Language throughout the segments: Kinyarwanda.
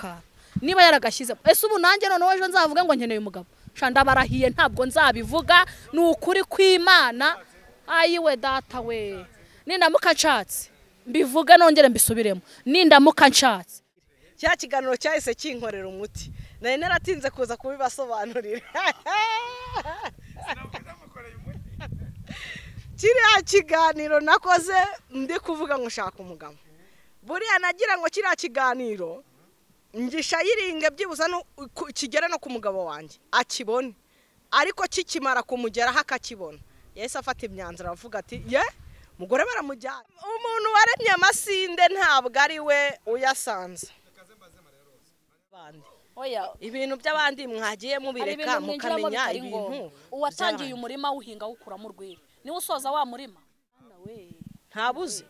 ka niba yaragashyize ese ubu nanjye noneho ejo nzavuga ngo nkeneye umugabo shanda barahiye ntabwo nzabivuga ni ukuri kw'Imana ayiwe data we nindamuka nshatse mbivuga nongere mbisubiremo nindamuka nshatse cya kiganiro cyahise kinkorera umuti nari naratinze kuza kubibasobanurira kiriya kiganiro nakoze ndi kuvuga ngo ushaka umugabo buriya nagira ngo kiriya kiganiro ngisha yiringe byibuza kigera no ku mugabo wanjye akibone ariko kikimara kumugeraho akakibona yahise afata imyanzuro avuga ati ye mugore baramujyana umuntu waremye amasinde ntabwo ari we uyasanze ibintu by'abandi mwagiye mubireka mukamenya ibintu uwatangiye umurima uhinga wukuramo urwiri niwe usoza wa murima ntabuze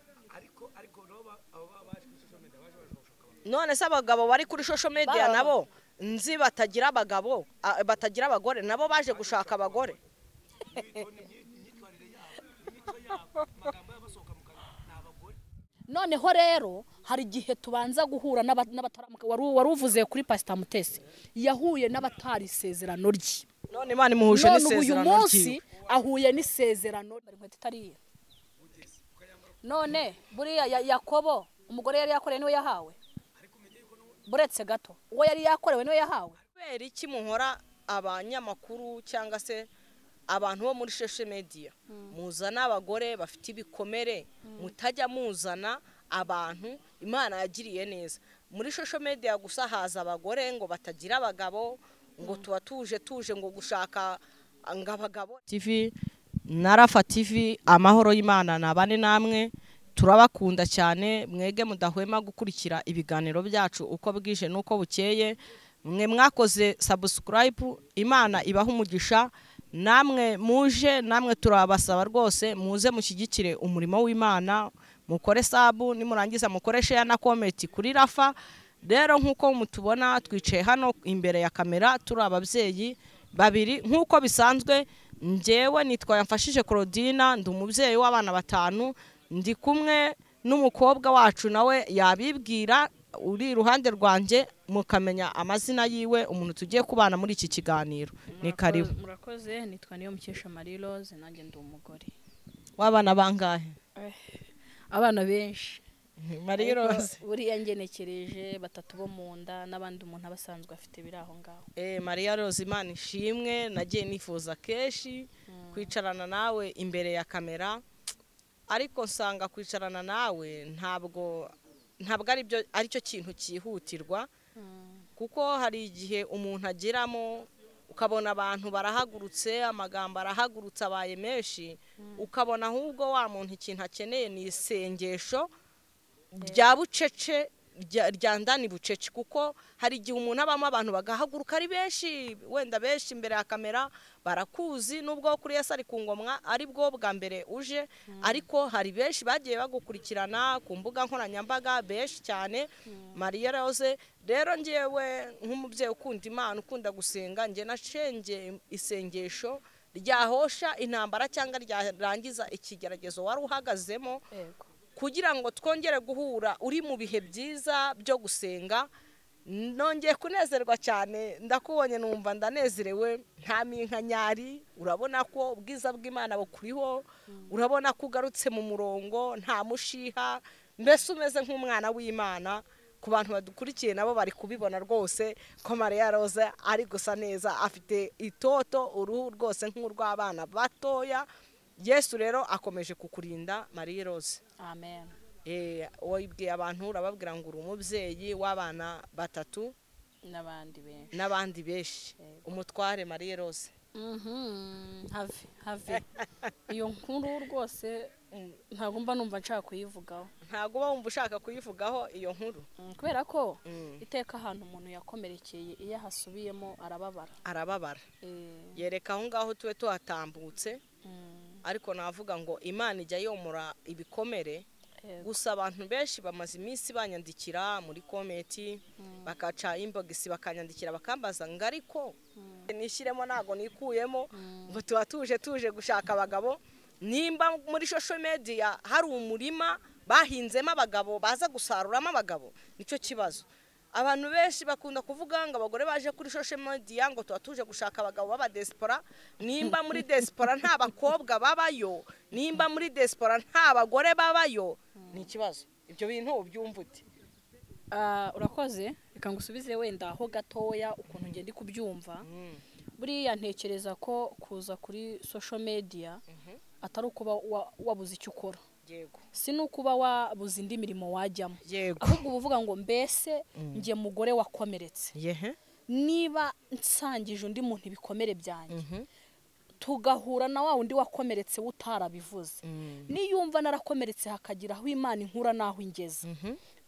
none se abagabo bari kuri social media nabo nzi batagira abagabo batagira abagore nabo baje gushaka abagore noneho rero hari igihe tubanza guhura wari uvuze kuri Pastor Mutesi yahuye n'abatari isezerano rye none Imana imuhuje n'isezerano uyu munsi ahuye n'isezerano itariye none buriya Yakobo umugore yari yakoreye niwe yahawe buretse gato uwo yari yakorewe niwe yahawe kubera iki muhora abanyamakuru cyangwa se abantu bo muri social media muzana abagore bafite ibikomere mutajya muzana abantu Imana yagiriye neza muri social media gusa haza abagore ngo batagira abagabo ngo tuba tuje ngo gushaka ngabagabo TV Narafa TV amahoro y'Imana nabane namwe turabakunda cyane mwege mudahwema gukurikira ibiganiro byacu uko bwije nuko bukeye mwe mwakoze subscribe Imana ibaha umugisha namwe muje namwe turabasaba rwose muze mushyigikire umurimo w'Imana mukore sabu nimurangiza mukore share na comment kuri Rafa rero nkuko mutubona twicaye hano imbere ya kamera turi ababyeyi babiri nkuko bisanzwe njyewe nitwa Yamfashije Claudina ndi umubyeyi w'abana batanu ndi kumwe n'umukobwa wacu nawe yabibwira uri iruhande rwanjye mukamenya amazina yiwe umuntu tugiye kubana muri iki kiganiro ni karibu murakoze nitwa Niyomukesha Marie Rose nanjye ndi umugore w'abana bangahe abana benshi Marie Rose uriya ngenekereje batatu bo mu nda n'abandi umuntu abasanzwe afite biri aho ngaho Marie Rose Imana ishimwe nagiye nifuza keshi kwicarana nawe imbere ya kamera ariko nsanga kwicarana nawe ntabwo ari cyo kintu cyihutirwa kuko hari igihe umuntu agiramo ukabona abantu barahagurutse amagambo arahagurutse abaye menshi ukabona ahubwo wa muntu ikintu akeneye ni isengesho rya bucece rya ndani bucece kuko hari igihe umuntu abamo abantu bagahaguruka ari benshi wenda benshi imbere ya kamera barakuzi nubwo kuri Yesu ari ku ngomwa ari bwo bwa mbere uje ariko hari benshi bagiye bagukurikirana ku mbuga nkoranyambaga benshi cyane Marie Rose rero ngewe nk'umubyeyi ukunda Imana ukunda gusenga nge nacenge isengesho ryahosha intambara cyangwa ryarangiza ikigeragezo wari uhagazemo kugira ngo twongere guhura uri mu bihe byiza byo gusenga nongeye kunezerwa cyane ndakubonye numva ndanezerewe nta minkanyari urabona ko ubwiza bw'Imana bukuriho urabona ko ugarutse mu murongo nta mushiha mbese umeze nk'umwana w'Imana ku bantu badukurikiye nabo bari kubibona rwose ko Marie Rose ari gusa neza afite itoto uruhu rwose nk'urw'abana batoya Yesu rero akomeje kukurinda Marie Rose amen wibwiye abantu urababwira ngo uri umubyeyi w'abana batatu n'abandi benshi umutware Marie Rose have iyo nkuru rwose ntabwo mba numva nshaka kuyivugaho ntabwo uba wumva ushaka kuyivugaho iyo nkuru kubera ko iteka ahantu umuntu yakomerekeye iyo ahasubiyemo arababara yereka aho ngaho tube tuhatambutse ariko navuga ngo Imana ijya yomora ibikomere gusa abantu benshi bamaze iminsi banyandikira muri komenti bakaca inbox bakanyandikira bakambaza ngo ariko nishyiremo nago nikuyemo ngo tuba tuje gushaka abagabo nimba muri social media hari umurima bahinzemo abagabo baza gusaruramo abagabo nicyo kibazo abantu benshi bakunda kuvuga ngo abagore baje kuri social media ngo tuba tuje gushaka abagabo b'abadesipora. Nimba muri desipora nta bakobwa babayo, nimba muri desipora nta bagore babayo, ni ikibazo. Ibyo bintu ubyumva ute? Urakoze, reka ngusubize wenda aho gatoya ukuntu ngende kubyumva. Buriya ntekereza ko kuza kuri social media atari ukuba wabuze icyo ukora. Yego. Si nukuba wabuze indi mirimo wajyamo. Yego. Ahubwo uvuga ngo mbese ngiye mugore wakomeretse. Yehe. Niba nsangije undi muntu ibikomere byanjye. Tugahura na wa undi wakomeretse utarabivuze. Niyumva narakomeretse hakagira aho Imana inkura naho ingeze.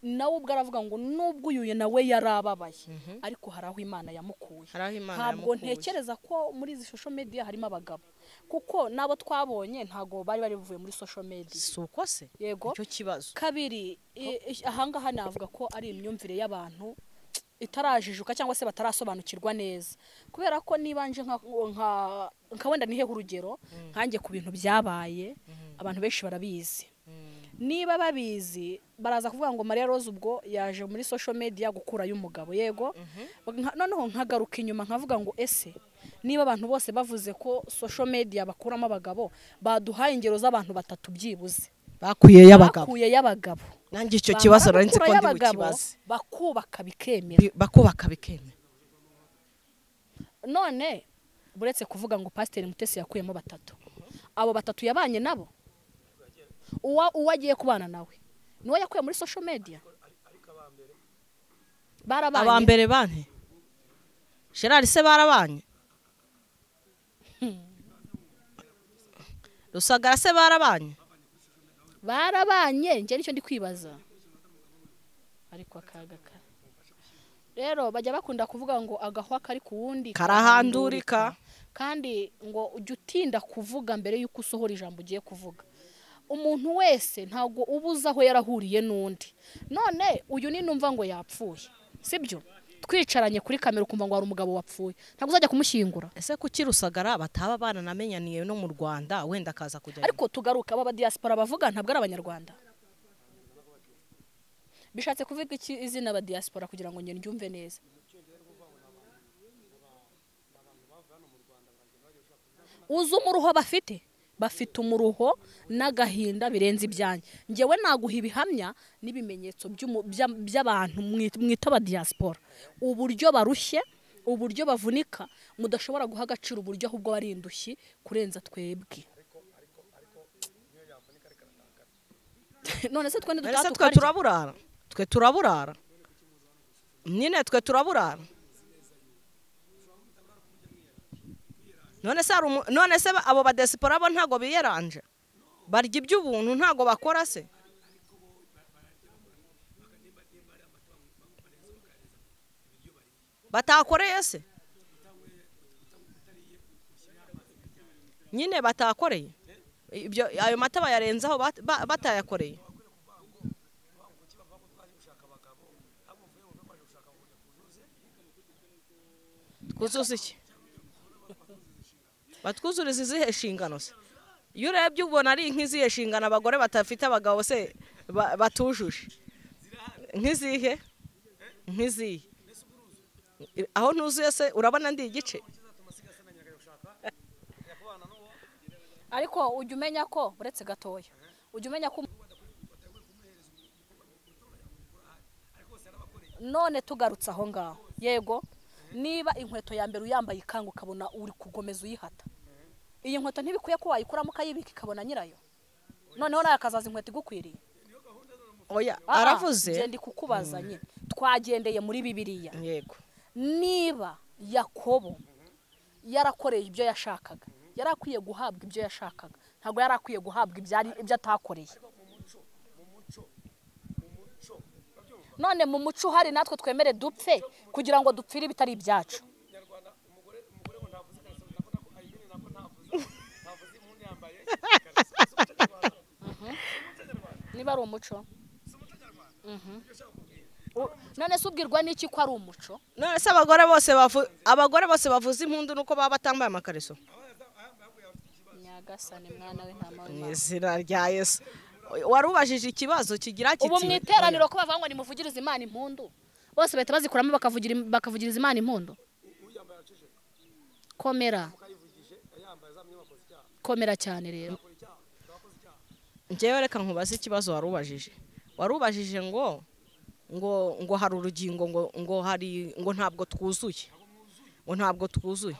Nawe ubwo aravuga ngo nubwo uyuye nawe yarababaye ariko hari aho Imana yamukuye. Ntabwo ntekereza ko muri izi social media harimo abagabo, kuko nabo twabonye ntago bari bivuye muri social media. Suko se? Yego. Icyo kibazo. Kabiri, ahangaha navuga ko ari imyumvire y'abantu itarajijuka cyangwa se batarasobanukirwa neza, kubera ko nibanje nka wenda nihe urugero nkanjye ku bintu byabaye, abantu benshi barabizi. Niba babizi baraza kuvuga ngo Maria Rose ubwo yaje muri social media gukurayo umugabo. Yego. Noneho nkagaruka inyuma nkavuga ngo ese niba abantu bose bavuze ko social media bakuramo abagabo, baduhaye ingero z'abantu batatu byibuze bakuye y'abagabo. Nanjye icyo kibazo nari nzi ko ndi bukibaze. Bakubaka bikemera. None buretse kuvuga ngo Pasteur Mutesi yakuyemo batatu, abo batatu yabanye nabo, uwa agiye kubana nawe niwe yakuye muri social media. Barabanye. Abambere bane Gerard se barabanye. Rusagara se barabanye. Barabanye, nje nicyo ndi kwibaza. Ariko akagaka rero bajya bakunda kuvuga ngo agahwa kari ku wundi karahandurika, kandi ngo ujye utinda kuvuga mbere yuko usohora ijambo ugiye kuvuga. Umuntu wese ntago ubuza aho yarahuriye n'undi. None uyu ni numva ngo yapfuye, sibyo? Twicaranye kuri kamera ukumva ngo hari umugabo wapfuye, ntago uzajya kumushyingura. Ese kuki Rusagara bataba bana namenyaniye no mu Rwanda wenda kaza kujya? Ariko tugaruka aba diaspora bavuga ntabwo ari abanyarwanda. Bishatse kuvuga iki izina aba diaspora kugira ngo njye ndyumve neza? Uzu umuruho bafite umuruho n'agahinda birenze ibyanjye. Ngewe naguha ibihamya n'ibimenyetso by'abantu mwita aba diaspora, uburyo barushye, uburyo bavunika, mudashobora guha agaciro uburyo ahubwo bari indushyi kurenza twebwe. None se twe turaburara. Twe turaburara. Nyine twe turaburara. None se abo badesipora bo ntago biyeranje. Barya iby'ubuntu ntago bakora se. Batakoreye se. Nyine batakoreye. Ibyo ayo mata bayarenzaho batayakoreye. Kuzuza iki? Batwuzuriza izihe nshingano se? Iyo urebye ubona ari nk'izihe nshingano abagore batafite abagabo se batujuje. Nk'izihe? Aho ntuzuye se urabona ndi igice. Ariko ujye umenya ko buretse gatoya, ujye umenya ko none tugarutse aho ngaho. Yego, niba inkweto ya mbere uyambaye ikanga ukabona uri kugomeza uyihata, iyi nkweto ntibikuye ko wayikuramo ukayibika ikabona nyirayo. Noneho nayo akazaza inkweto igukwiriye. Oya, aravuze. Ngende kukubaza nyine. Twagendeye muri Bibiliya. Yego. Niba Yakobo yarakoreye ibyo yashakaga, yarakwiye guhabwa ibyo yashakaga, ntabwo yarakwiye guhabwa ibyo atakoreye. None mu muco uhari natwe twemere dupfe kugira ngo dupfire ibitari ibyacu. Niba ari umuco. None se ubwirwa n'iki ko ari umuco? None se abagore bose bavuza impundu nuko baba batambaye amakariso. Nyagasani mwana w'intama w'Imana. Izina rya Yesu. Warubajije ikibazo kigira kiti. Ubu mwiteraniro ko bavangwa ni muvugiriza Imana impundu. bose bahita bazikuramo bakavugiriza Imana impundu. Komera cyane rero. Njyewe reka nkubaze ikibazo warubajije ngo hari urugingo ngo ntabwo twuzuye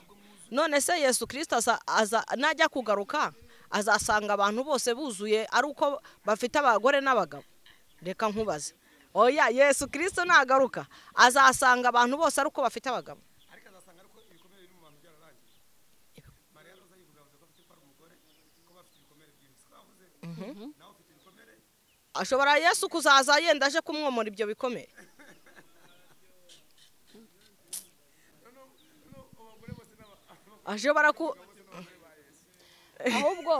none se Yesu Kristo aza najya kugaruka azasanga abantu bose buzuye ari uko bafite abagore n'abagabo? Reka nkubaze, oya, Yesu Kristo nagaruka azasanga abantu bose ari uko bafite abagabo? Ashobora Yesu kuzaza yenda aje kumwomora ibyo bikomere? Ashobora ku ahubwo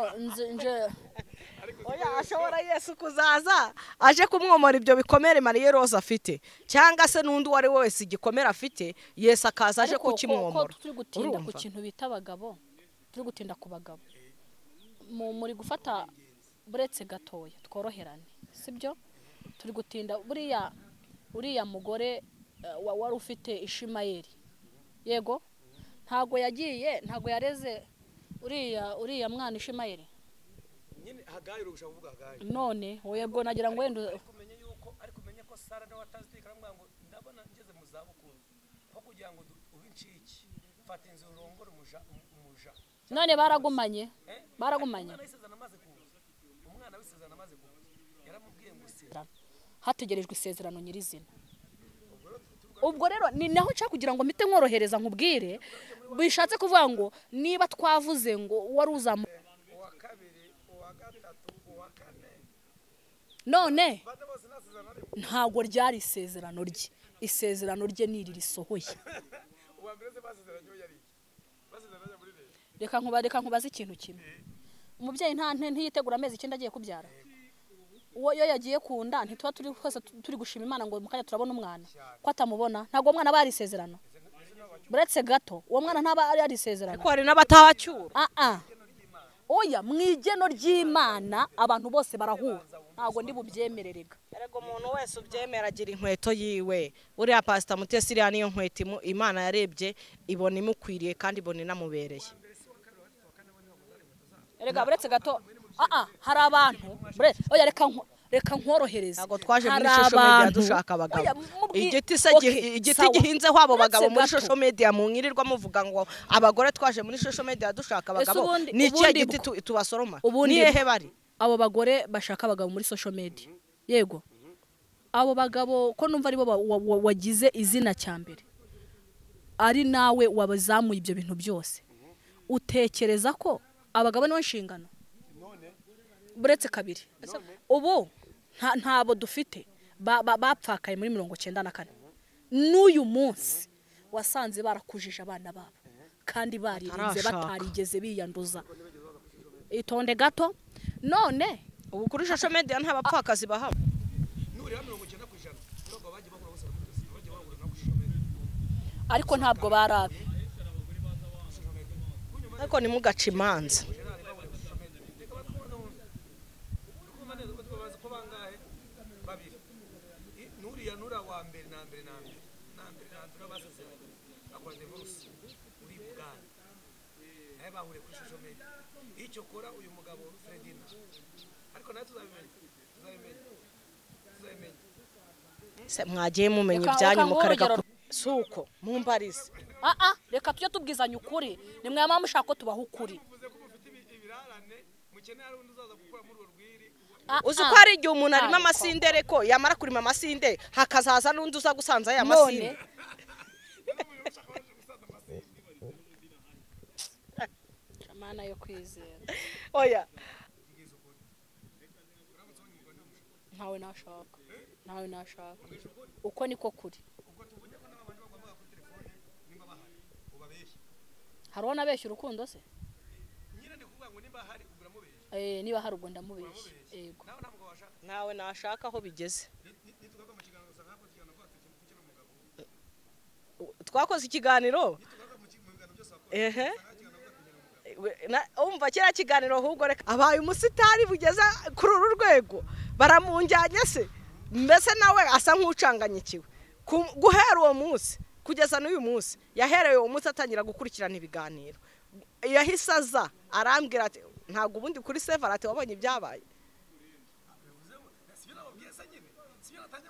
oya, ashobora Yesu kuzaza aje kumwomora ibyo bikomere Marie Rose afite, cyangwa se n'undi wari wese igikomere afite Yesu akaza aje kukimwomora. Turi gutinda ku kintu bita abagabo, turi gutinda ku bagabo muri gufata buretse gatoya tworoherane, sibyo? Turi gutinda uriya mugore wari ufite Ishimayeli, yego, ntago yareze uriya mwana Ishimayeli nyine Hagayi urusha kuvuga Hagayi. None yego nagira ngo wenda ariko menye ko Sara nawe atazikara ngo ndabona ngeze mu zabukuru aho kugira ngo ube inciki fata inzu urongore umuja. None baragumanye umwana w'isezerano amaze kuza yaramubwiye ngo hategerejwe isezerano nyirizina. Ubwo rero ni naho nshaka kugira ngo mpite nkorohereza nkubwire, bishatse kuvuga ngo niba twavuze ngo wari uzamu uwa kabiri uwa gatatu uwa kane, none ntago ryari isezerano rye niri risohoye. uwa mbere se basezeranye yari muri reka nkubaze ikintu kimwe. Umubyeyi ntiyitegura amezi 9 agiye kubyara, uwo yo yagiye kunda ntituba turi gushima Imana ngo mukanya turabona umwana ko atamubona? Ntago umwana bari isezerano buretse gato, uwo mwana ntaba ari isezerano ko hari n'abatahacyura. Oya, mwigeno ry'Imana abantu bose barahura, ntago ndi bubyemererega. Erego umuntu wese ubyemera agira inkweto yiwe. Uriya Pastor Mutesi iriya niyo nkweto Imana yarebye ibona imukwiriye kandi ibona inamubereye. Erega buretse gato, hari abantu oya reka nkorohereza. Ntago twaje muri social media dushaka abagabo. Igiti gihinzeho abo bagabo muri social media munyirirwa muvuga ngo abagore twaje muri social media dushaka abagabo. Ni iki giti tubasoroma? Ni hehe bari abo bagore bashaka abagabo muri social media? Yego, abo bagabo ko numva aribo wagize izina cyambere, ari nawe wabazamuye ibyo bintu byose. Utekereza ko abagabo niwe nshingano? Buretse kabiri, ubu ntabo dufite bapfakaye muri 94. N'uyu munsi wasanze barakujije abana babo kandi baririnze batarigeze biyanduza. Itonde gato, none ubu kuri social media nta bapfakazi bahaba. Ariko ntabwo barabe, ariko nimugaca imanza. nura wa mbere na mbere basezeranye akora divorce uri Buganda naye bahure kuri social media. Icyo kora uyu mugabo Fredina, ariko nawe tuzabimenya. Se mwagiye mumenya ibyanyu mukareka suko mumbarize. Reka tujye tubwizanya ukuri, nimwe mama mushaka ko tubaho ukuri. Uzi ko ari igihe umuntu arimo amasindere ko yamara kurima amasinde hakazaza n'undi uza gusanza ya masinde. Amana yo kwizera. Oya, ntawe nashaka uko niko kuri. Harona besha urukundo se? Niba hari ubwo ndamubeshye. Yego, nawe nashaka aho bigeze. Twakoze ikiganiro umva kira kiganiro ahubwo reka abaye umusitari bugeza kuri uru rwego baramunjyanye se mbese nawe asa nk'ucanganyikiwe guhera uwo munsi kugeza n'uyu munsi yahereye uwo munsi atangira gukurikirana ibiganiro yahise aza arambwira ati ntabwo ubundi kuri Sevara ati wabonye ibyabaye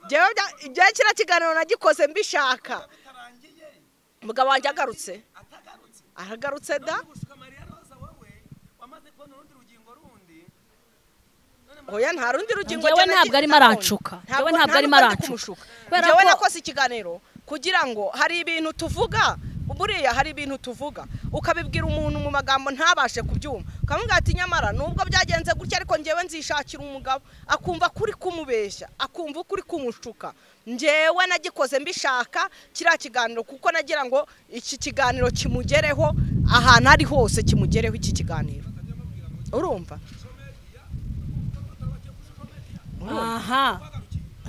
jewe kira kiganiro nagikoze mbishaka umugabo wanjye agarutse da oya nta rundi rugingo jewe ntabwo arimo arancuka jewe ntabwo arimo arancuka jewe nakoze ikiganiro kugira ngo hari ibintu tuvuga buriya hari ibintu tuvuga ukabibwira umuntu mu magambo ntabashe kubyumva ukamubwira ati nyamara nubwo byagenze gutya ariko njyewe nzishakira umugabo akumva kuri kumubeshya akumva kuri kumushuka njyewe nagikoze mbishaka kiriya kiganiro kuko nagira ngo iki kiganiro kimugereho ahantu ari hose kimugereho iki kiganiro urumva aha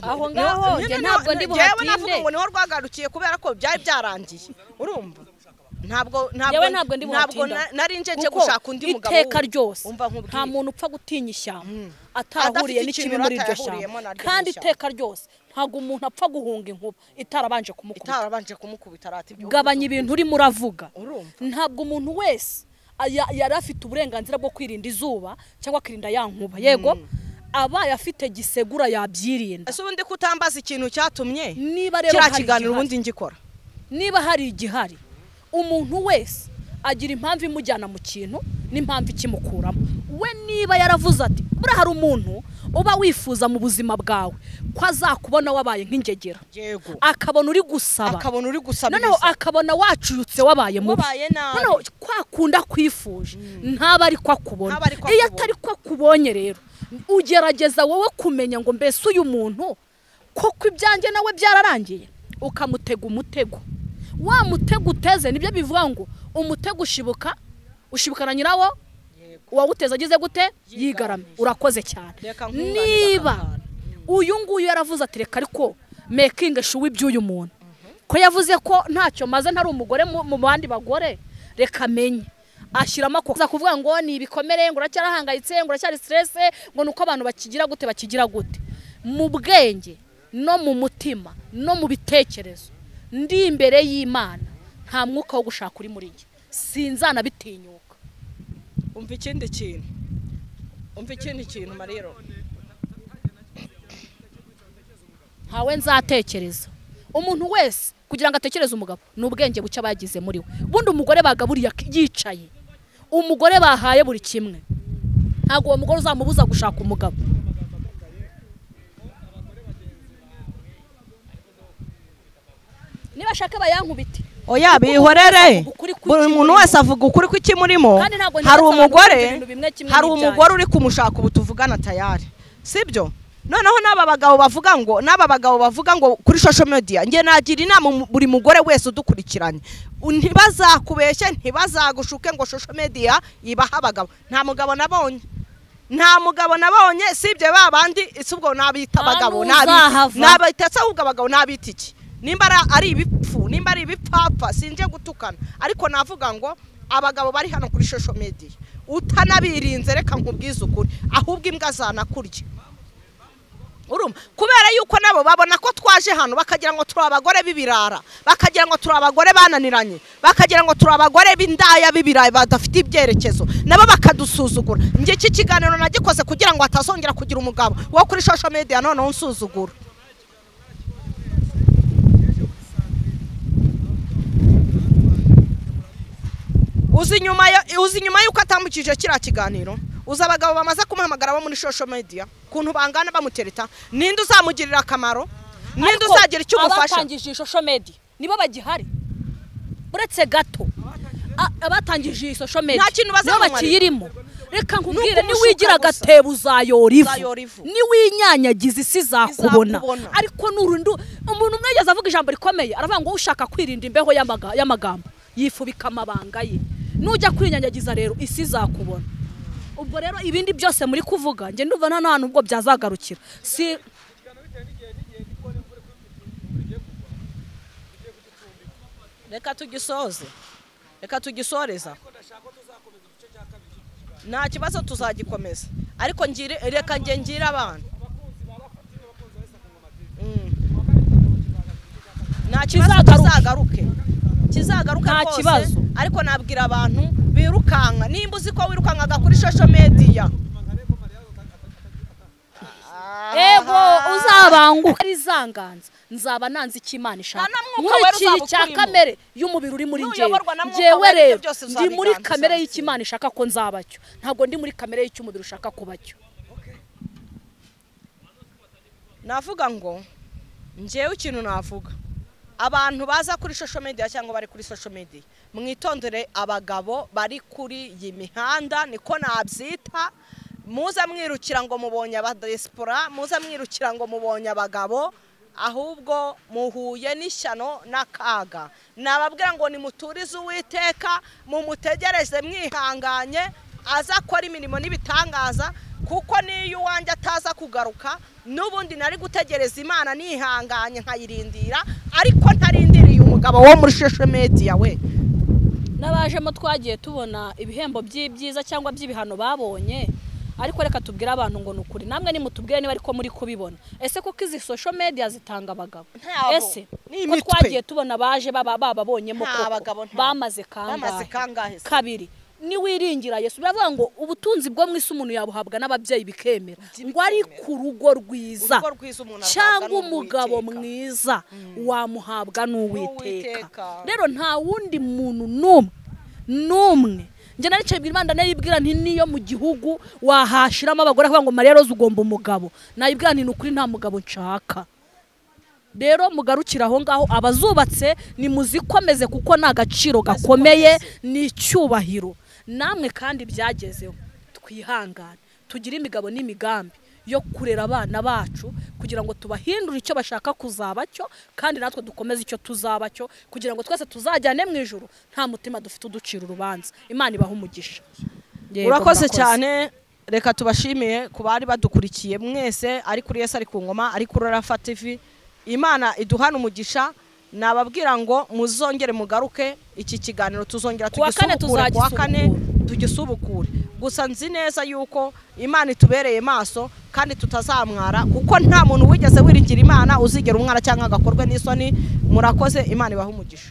aho ngaho nge ntabwo ndi buhatinde jewe navuga ngo niho rwagarukiye kubera ko byari byarangiye urumva ntabwo nari nje gushaka undi mugabo iteka ryose nta muntu upfa gutinya ishyamba atahuriye n'ikibi muri iryo shyamba kandi iteka ryose ntabwo umuntu apfa guhunga inkuba itarabanje kumukubita gabanya ibintu urimo uravuga ntabwo umuntu wese yari afite uburenganzira bwo kwirinda izuba cyangwa akirinda ya nkuba yego abaye afite gisegura yabyirinda ese ubundi kutambaza ikintu cyatumye niba rero hari kiganiro ubundi ngikora niba hari igihari umuntu wese agira impamvu imujyana mu kintu n'impamvu ikimukuramo we niba yaravuze ati bura hari umuntu uba wifuza mu buzima bwawe ko azakubona wabaye nk'ingegera akabona uri gusaba noneho akabona wacuyutse wabaye mubi noneho kwakunda kwifuje ntaba ari ko akubona iyo atari ko akubonye rero ugerageza wowe kumenya ngo mbese uyu muntu koko ibyanjye nawe byararangiye ukamutega umutego wa mutego uteze nibyo bivuga ngo umutego ushibukana nyirawo uwawuteza agize gute yigarame urakoze cyane niba uyu nguyu yaravuze ati reka ariko making sure iby'uyu muntu ko yavuze ko ntacyo maze ntari umugore mu bandi bagore reka menye ashyiramo koza kuvuga ngo ni ibikomere ngo uracyarahangayitse ngo uracyari stress ngo nuko abantu bakigira gute mu bwenge no mu mutima no mu bitekerezo ndi imbere y'Imana nta mwuka wo gushaka uri muri njye sinzana bitinyuka umva ikindi kintu mariro ntawe nzatekereza umuntu wese kugira ngo atekereze umugabo n'ubwenge bucya bagize muri we bundi umugore bagaburiye yicaye umugore bahaye buri kimwe ntago uwo mugore uzamubuza gushaka umugabo niba shaka bayankubiti oya bihorere buri muntu wese avuga ukuri kw'ikimurimo hari umugore uri kumushaka ubu tuvugana tayari sibyo noneho n'aba bagabo bavuga ngo kuri social media nge nagira inama buri mugore wese udukurikiranye ntibazakubeshye ntibazagushuke ngo social media ibaha abagabo nta mugabo nabonye sibye babandi isubwo nabita abagabo nabita ahubwo abagabo nabita iki nimba ari ibipfu nimba ari ibipapa sinje gutukana ariko navuga ngo abagabo bari hano kuri social media utanabirinze reka nkubwize ukuri ahubwo imbwa zanakurya kubera yuko nabo babona ko twaje hano bakagira ngo turi abagore b'ibirara bakagira ngo turi abagore bananiranye bakagira ngo turi abagore b'indaya b'ibirayi badafite ibyerekezo nabo bakadusuzugura nge iki kiganiro nagikoze kugira ngo atazongera kugira umugabo wo kuri social media noneho unsuzugura uzi nyuma yuko atambukije kiriya kiganiro uza abagabo bamaze kumuhamagara bo muri social media kuntu bangana bamutereta ninde uzamugirira akamaro ninde uzagira icyo umufasha abatangije social media nibo bagihari uretse gato abatangije social media nibo bakiyirimo reka nkubwire ni wigira gatebo uzayora ivu ni winyanyagiza isi zakubona ariko nurundu umuntu mwegeze avuga ijambo rikomeye aravuga ngo ushaka kwirinda imbeho y'amagambo yifubika amabanga ye nujya kwinyanyagiza rero isi zakubona ubwo rero ibindi byose muri kuvuga nge ndumva nta hantu ubwo byazagarukira si reka tugisoreza nta kibazo tuzagikomeza ariko reka ngira abantu kizagaruke nta rwose kibazo. ariko nabwira abantu birukanka nimba uzi ko wirukankaga kuri social media ego uzabanguka rizanganza nzaba nanze ikimana ishaka nkurikiye cya kamere y'umubiri uri muri njyewe rero ndi muri kamere y'ikimana ishaka ko nzabacyo ntabwo ndi muri kamere y'umubiri ushaka kubacyo. navuga ngo njyewe ikintu navuga abantu baza kuri social media cyangwa bari kuri social media mwitondere abagabo bari kuri iyi mihanda niko nabyita muza mwirukira ngo mubonye abadiaspora muza mwirukira ngo mubonye abagabo ahubwo muhuye n'ishyano n'akaga nababwira ngo nimuturize Uwiteka mumutegereze mwihanganye aza akora imirimo n'ibitangaza kuko niyo uwanjye ataza kugaruka n'ubundi nari gutegereza Imana nihanganye nkayirindira ariko ntarindiriye umugabo wo muri social media we. N'abajemo twagiye tubona ibihembo by'ibyiza cyangwa by'ibihano babonye ariko reka tubwira abantu ngo nukuri namwe nimutubwire niba ariko muri kubibona ese kuko izi social media zitanga abagabo ese ko twagiye tubona baje bababonyemo ko bamaze kangahe kabiri ni wiringira Yesu biravuga ngo ubutunzi bwo mwisi umuntu yabuhabwa n'ababyeyi bikemera ngo ari ku rugo rwiza cyangwa umugabo mwiza wamuhabwa n'Uwiteka. Rero nta wundi muntu numwe nje naricaye Imana nayibwira nti niyo mu gihugu wahashiramo abagore avuga ngo Maria Rose ugomba umugabo nayibwira nti nukuri nta mugabo nshaka. Rero mugarukira aho ngaho abazubatse ni muzikomeze kuko nagaciro gakomeye ni cyubahiro namwe kandi byagezeho twihangane tugira imigabo n'imigambi yo kurera abana bacu kugira ngo tubahindure icyo bashaka kuzabacyo kandi natwe dukomeze icyo tuzabacyo kugira ngo twese tuzajyane mu ijuru nta mutima dufite uducira urubanza. Imana ibaha umugisha. Urakoze cyane reka tubashimiye ku bari badukurikiye mwese ari kuri Yesu ari ku ngoma ari kuri Rafa TV. Imana iduhana umugisha nababwira ngo muzongere mugaruke iki kiganiro tuzongera tugisubukure gusa nzi neza yuko Imana itubereye maso kandi tutazamwara kuko nta muntu wigeze wiringira Imana uzigera umwana cyangwa agakorwe n'isoni. Murakoze Imana ibaha umugisha.